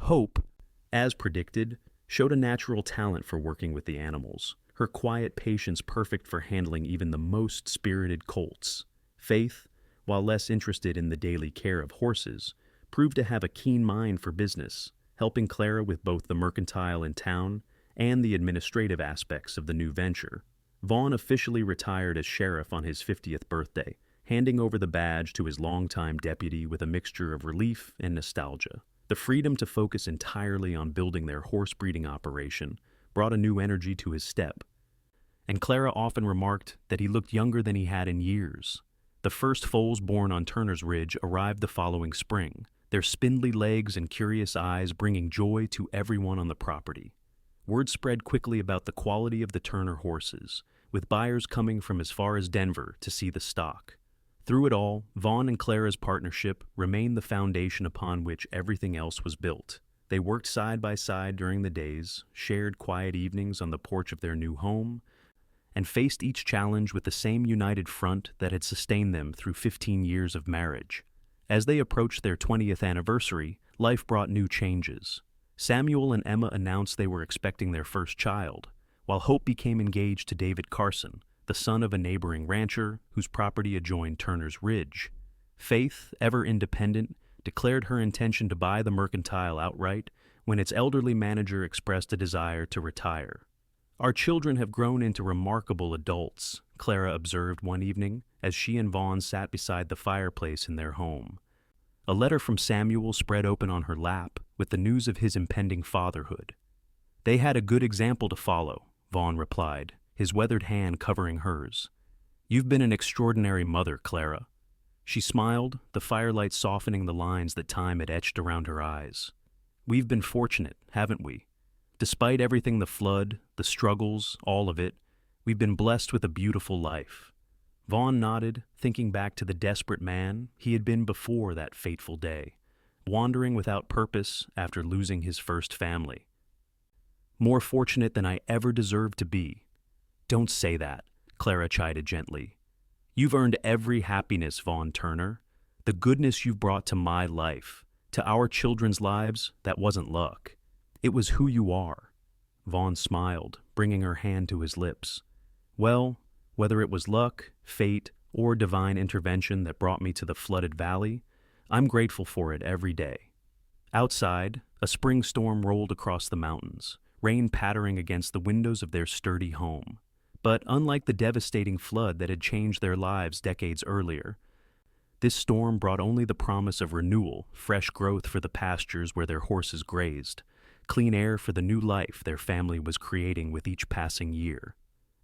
Hope, as predicted, showed a natural talent for working with the animals, her quiet patience perfect for handling even the most spirited colts. Faith, while less interested in the daily care of horses, proved to have a keen mind for business, helping Clara with both the mercantile in town and the administrative aspects of the new venture. Vaughn officially retired as sheriff on his 50th birthday, handing over the badge to his longtime deputy with a mixture of relief and nostalgia. The freedom to focus entirely on building their horse breeding operation brought a new energy to his step. And Clara often remarked that he looked younger than he had in years. The first foals born on Turner's Ridge arrived the following spring, their spindly legs and curious eyes bringing joy to everyone on the property. Word spread quickly about the quality of the Turner horses, with buyers coming from as far as Denver to see the stock. Through it all, Vaughn and Clara's partnership remained the foundation upon which everything else was built. They worked side by side during the days, shared quiet evenings on the porch of their new home, and faced each challenge with the same united front that had sustained them through 15 years of marriage. As they approached their 20th anniversary, life brought new changes. Samuel and Emma announced they were expecting their first child, while Hope became engaged to David Carson, the son of a neighboring rancher whose property adjoined Turner's Ridge. Faith, ever independent, declared her intention to buy the mercantile outright when its elderly manager expressed a desire to retire. "Our children have grown into remarkable adults," Clara observed one evening as she and Vaughn sat beside the fireplace in their home. A letter from Samuel spread open on her lap with the news of his impending fatherhood. "They had a good example to follow," Vaughn replied, his weathered hand covering hers. "You've been an extraordinary mother, Clara." She smiled, the firelight softening the lines that time had etched around her eyes. "We've been fortunate, haven't we? Despite everything, the flood, the struggles, all of it, we've been blessed with a beautiful life." Vaughn nodded, thinking back to the desperate man he had been before that fateful day, wandering without purpose after losing his first family. "More fortunate than I ever deserved to be." "Don't say that," Clara chided gently. "You've earned every happiness, Vaughn Turner. The goodness you've brought to my life, to our children's lives, that wasn't luck. It was who you are." Vaughn smiled, bringing her hand to his lips. "Well, whether it was luck, fate, or divine intervention that brought me to the flooded valley, I'm grateful for it every day." Outside, a spring storm rolled across the mountains, rain pattering against the windows of their sturdy home. But unlike the devastating flood that had changed their lives decades earlier, this storm brought only the promise of renewal, fresh growth for the pastures where their horses grazed, clean air for the new life their family was creating with each passing year.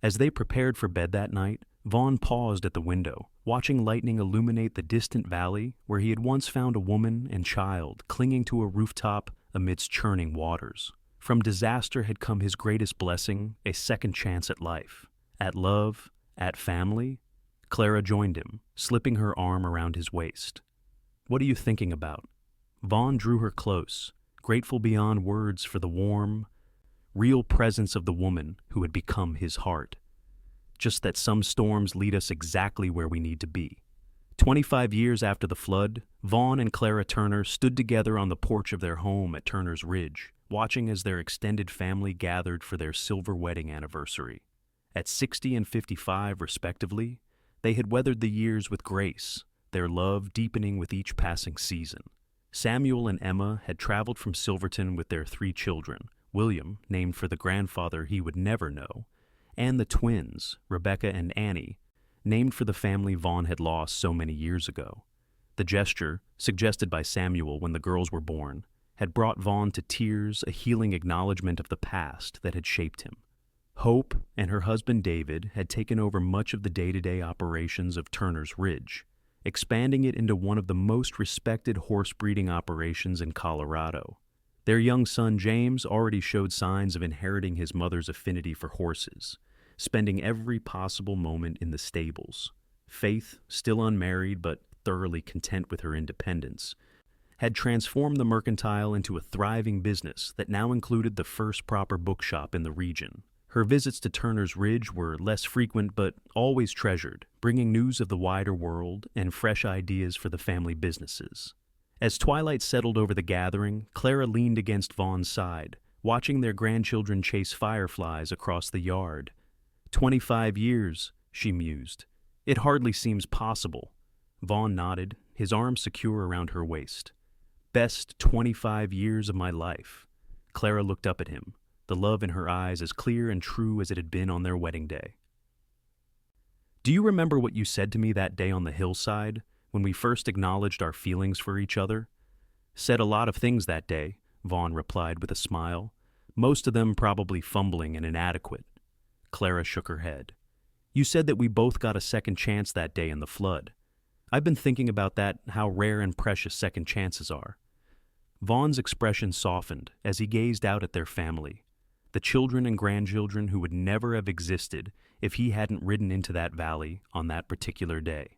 As they prepared for bed that night, Vaughn paused at the window, watching lightning illuminate the distant valley where he had once found a woman and child clinging to a rooftop amidst churning waters. From disaster had come his greatest blessing, a second chance at life, at love, at family. Clara joined him, slipping her arm around his waist. "What are you thinking about?" Vaughn drew her close, grateful beyond words for the warm, real presence of the woman who had become his heart. "Just that some storms lead us exactly where we need to be." 25 years after the flood, Vaughn and Clara Turner stood together on the porch of their home at Turner's Ridge, watching as their extended family gathered for their silver wedding anniversary. At 60 and 55, respectively, they had weathered the years with grace, their love deepening with each passing season. Samuel and Emma had traveled from Silverton with their 3 children, William, named for the grandfather he would never know, and the twins, Rebecca and Annie, named for the family Vaughn had lost so many years ago. The gesture, suggested by Samuel when the girls were born, had brought Vaughn to tears, a healing acknowledgement of the past that had shaped him. Hope and her husband David had taken over much of the day-to-day operations of Turner's Ridge, expanding it into one of the most respected horse breeding operations in Colorado. Their young son James already showed signs of inheriting his mother's affinity for horses, spending every possible moment in the stables. Faith, still unmarried but thoroughly content with her independence, had transformed the mercantile into a thriving business that now included the first proper bookshop in the region. Her visits to Turner's Ridge were less frequent but always treasured, bringing news of the wider world and fresh ideas for the family businesses. As twilight settled over the gathering, Clara leaned against Vaughn's side, watching their grandchildren chase fireflies across the yard. 25 years, she mused. It hardly seems possible. Vaughn nodded, his arm secure around her waist. Best 25 years of my life. Clara looked up at him, the love in her eyes as clear and true as it had been on their wedding day. "Do you remember what you said to me that day on the hillside, when we first acknowledged our feelings for each other?" "Said a lot of things that day," Vaughn replied with a smile, most of them probably fumbling and inadequate. Clara shook her head. "You said that we both got a second chance that day in the flood. I've been thinking about that, how rare and precious second chances are." Vaughn's expression softened as he gazed out at their family, the children and grandchildren who would never have existed if he hadn't ridden into that valley on that particular day.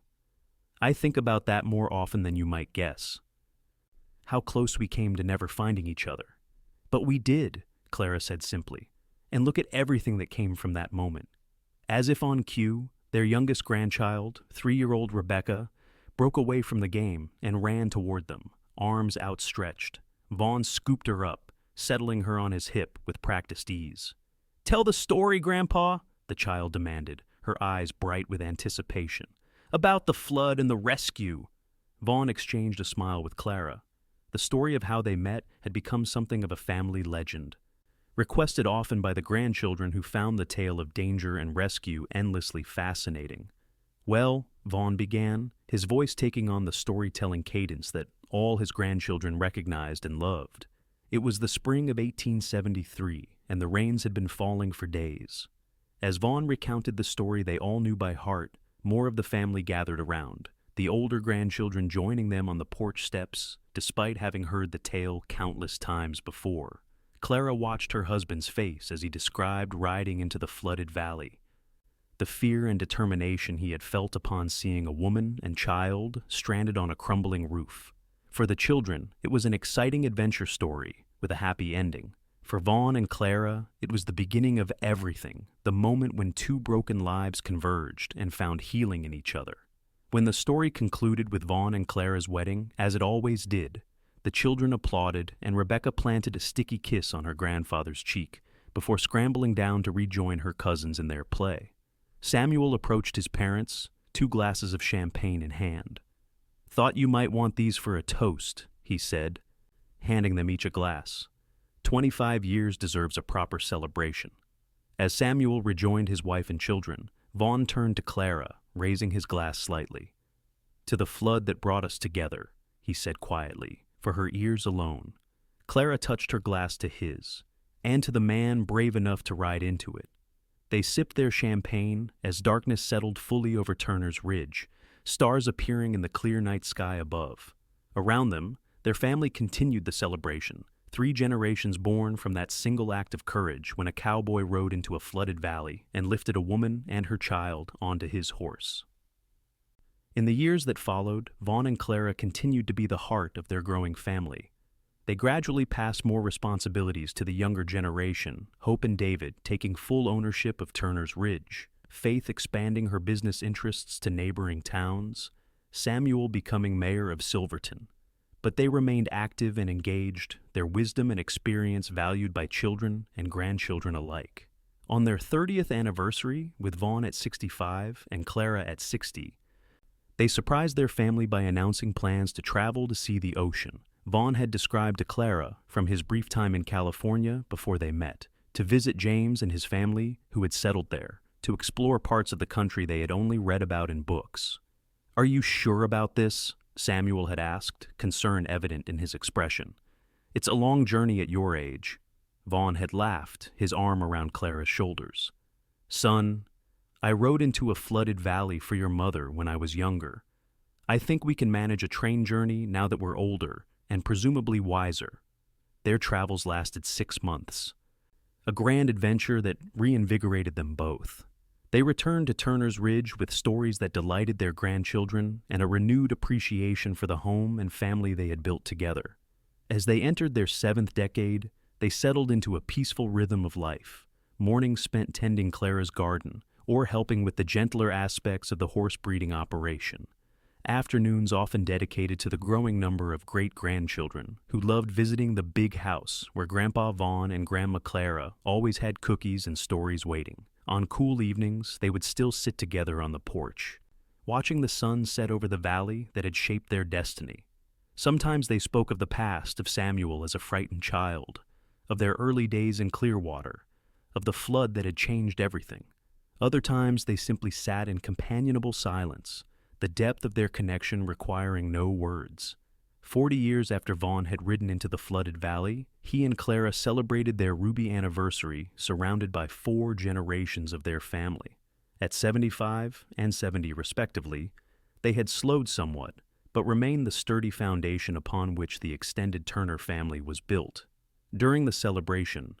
"I think about that more often than you might guess. How close we came to never finding each other. But we did," Clara said simply, "and look at everything that came from that moment." As if on cue, their youngest grandchild, 3-year-old Rebecca, broke away from the game and ran toward them, arms outstretched. Vaughn scooped her up, settling her on his hip with practiced ease. "Tell the story, Grandpa," the child demanded, her eyes bright with anticipation. "About the flood and the rescue." Vaughn exchanged a smile with Clara. The story of how they met had become something of a family legend, requested often by the grandchildren who found the tale of danger and rescue endlessly fascinating. "Well," Vaughn began, his voice taking on the storytelling cadence that all his grandchildren recognized and loved. It was the spring of 1873, and the rains had been falling for days. As Vaughn recounted the story they all knew by heart, more of the family gathered around, the older grandchildren joining them on the porch steps, despite having heard the tale countless times before. Clara watched her husband's face as he described riding into the flooded valley, the fear and determination he had felt upon seeing a woman and child stranded on a crumbling roof. For the children, it was an exciting adventure story with a happy ending. For Vaughn and Clara, it was the beginning of everything, the moment when two broken lives converged and found healing in each other. When the story concluded with Vaughn and Clara's wedding, as it always did, the children applauded and Rebecca planted a sticky kiss on her grandfather's cheek before scrambling down to rejoin her cousins in their play. Samuel approached his parents, 2 glasses of champagne in hand. "Thought you might want these for a toast," he said, handing them each a glass. 25 years deserves a proper celebration. As Samuel rejoined his wife and children, Vaughn turned to Clara, raising his glass slightly. "To the flood that brought us together," he said quietly, for her ears alone. Clara touched her glass to his, and to the man brave enough to ride into it. They sipped their champagne as darkness settled fully over Turner's Ridge, stars appearing in the clear night sky above. Around them, their family continued the celebration, 3 generations born from that single act of courage when a cowboy rode into a flooded valley and lifted a woman and her child onto his horse. In the years that followed, Vaughn and Clara continued to be the heart of their growing family. They gradually passed more responsibilities to the younger generation, Hope and David taking full ownership of Turner's Ridge, Faith expanding her business interests to neighboring towns, Samuel becoming mayor of Silverton. But they remained active and engaged, their wisdom and experience valued by children and grandchildren alike. On their 30th anniversary, with Vaughn at 65 and Clara at 60, they surprised their family by announcing plans to travel to see the ocean. Vaughn had described to Clara, from his brief time in California before they met, to visit James and his family who had settled there, to explore parts of the country they had only read about in books. "Are you sure about this?" Samuel had asked, concern evident in his expression. "It's a long journey at your age." Vaughn had laughed, his arm around Clara's shoulders. "Son, I rode into a flooded valley for your mother when I was younger. I think we can manage a train journey now that we're older and presumably wiser." Their travels lasted 6 months, a grand adventure that reinvigorated them both. They returned to Turner's Ridge with stories that delighted their grandchildren and a renewed appreciation for the home and family they had built together. As they entered their 7th decade, they settled into a peaceful rhythm of life, mornings spent tending Clara's garden or helping with the gentler aspects of the horse breeding operation. Afternoons often dedicated to the growing number of great-grandchildren who loved visiting the big house where Grandpa Vaughn and Grandma Clara always had cookies and stories waiting. On cool evenings, they would still sit together on the porch, watching the sun set over the valley that had shaped their destiny. Sometimes they spoke of the past of Samuel as a frightened child, of their early days in Clearwater, of the flood that had changed everything. Other times they simply sat in companionable silence, the depth of their connection requiring no words. 40 years after Vaughn had ridden into the flooded valley, he and Clara celebrated their ruby anniversary surrounded by 4 generations of their family. At 75 and 70 respectively, they had slowed somewhat, but remained the sturdy foundation upon which the extended Turner family was built. During the celebration,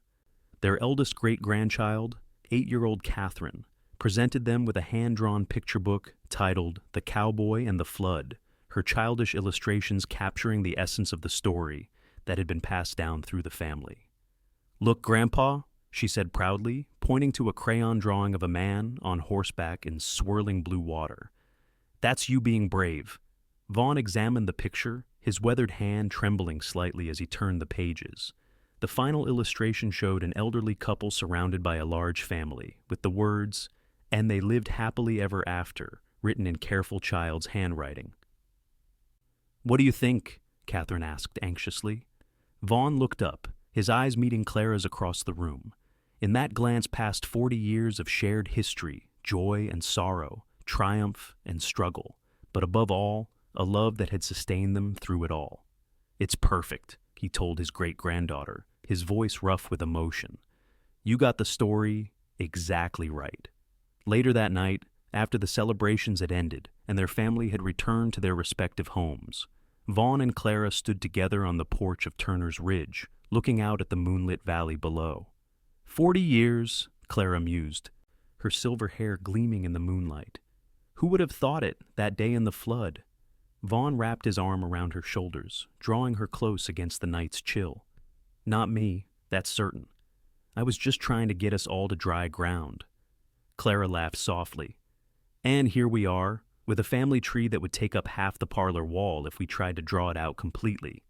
their eldest great-grandchild, 8-year-old Catherine, presented them with a hand-drawn picture book titled The Cowboy and the Flood, her childish illustrations capturing the essence of the story that had been passed down through the family. "Look, Grandpa," she said proudly, pointing to a crayon drawing of a man on horseback in swirling blue water. "That's you being brave." Vaughn examined the picture, his weathered hand trembling slightly as he turned the pages. The final illustration showed an elderly couple surrounded by a large family, with the words, "And they lived happily ever after," written in careful child's handwriting. "What do you think?" Catherine asked anxiously. Vaughn looked up, his eyes meeting Clara's across the room. In that glance passed 40 years of shared history, joy and sorrow, triumph and struggle, but above all, a love that had sustained them through it all. "It's perfect," he told his great-granddaughter, his voice rough with emotion. "You got the story exactly right." Later that night, after the celebrations had ended and their family had returned to their respective homes, Vaughn and Clara stood together on the porch of Turner's Ridge, looking out at the moonlit valley below. 40 years, Clara mused, her silver hair gleaming in the moonlight. Who would have thought it, that day in the flood? Vaughn wrapped his arm around her shoulders, drawing her close against the night's chill. "Not me, that's certain. I was just trying to get us all to dry ground." Clara laughed softly. "And here we are, with a family tree that would take up half the parlor wall if we tried to draw it out completely."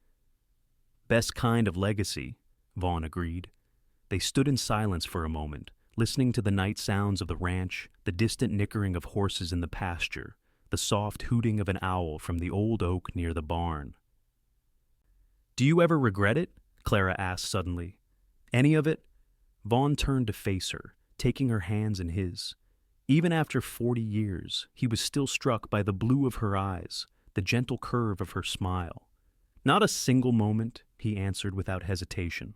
"Best kind of legacy," Vaughn agreed. They stood in silence for a moment, listening to the night sounds of the ranch, the distant nickering of horses in the pasture, the soft hooting of an owl from the old oak near the barn. "Do you ever regret it?" Clara asked suddenly. "Any of it?" Vaughn turned to face her, taking her hands in his. Even after 40 years, he was still struck by the blue of her eyes, the gentle curve of her smile. "Not a single moment," he answered without hesitation.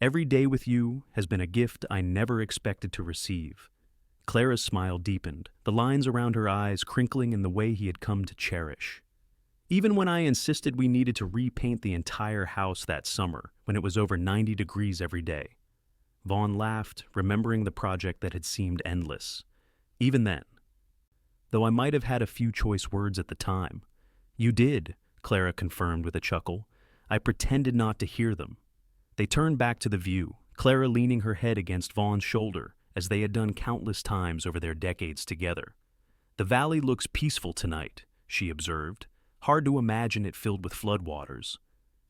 "Every day with you has been a gift I never expected to receive." Clara's smile deepened, the lines around her eyes crinkling in the way he had come to cherish. "Even when I insisted we needed to repaint the entire house that summer, when it was over 90 degrees every day." Vaughn laughed, remembering the project that had seemed endless. "Even then. Though I might have had a few choice words at the time." "You did," Clara confirmed with a chuckle. "I pretended not to hear them." They turned back to the view, Clara leaning her head against Vaughn's shoulder, as they had done countless times over their decades together. "The valley looks peaceful tonight," she observed. "Hard to imagine it filled with floodwaters."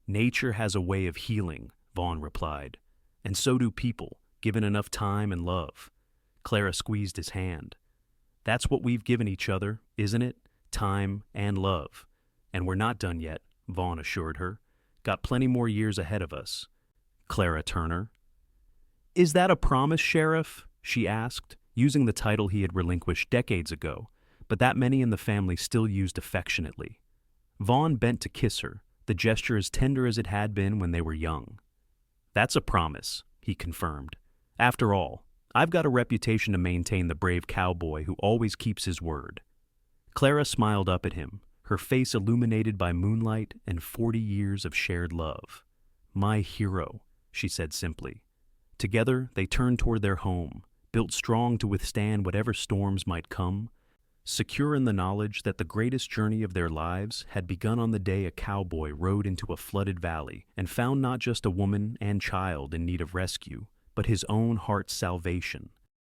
"Nature has a way of healing," Vaughn replied. "And so do people, given enough time and love." Clara squeezed his hand. "That's what we've given each other, isn't it? Time and love. And we're not done yet," Vaughn assured her. "Got plenty more years ahead of us." Clara Turner. "Is that a promise, Sheriff?" she asked, using the title he had relinquished decades ago, but that many in the family still used affectionately. Vaughn bent to kiss her, the gesture as tender as it had been when they were young. "That's a promise," he confirmed. "After all, I've got a reputation to maintain, the brave cowboy who always keeps his word." Clara smiled up at him, her face illuminated by moonlight and 40 years of shared love. "My hero," she said simply. Together, they turned toward their home, built strong to withstand whatever storms might come, secure in the knowledge that the greatest journey of their lives had begun on the day a cowboy rode into a flooded valley and found not just a woman and child in need of rescue, but his own heart's salvation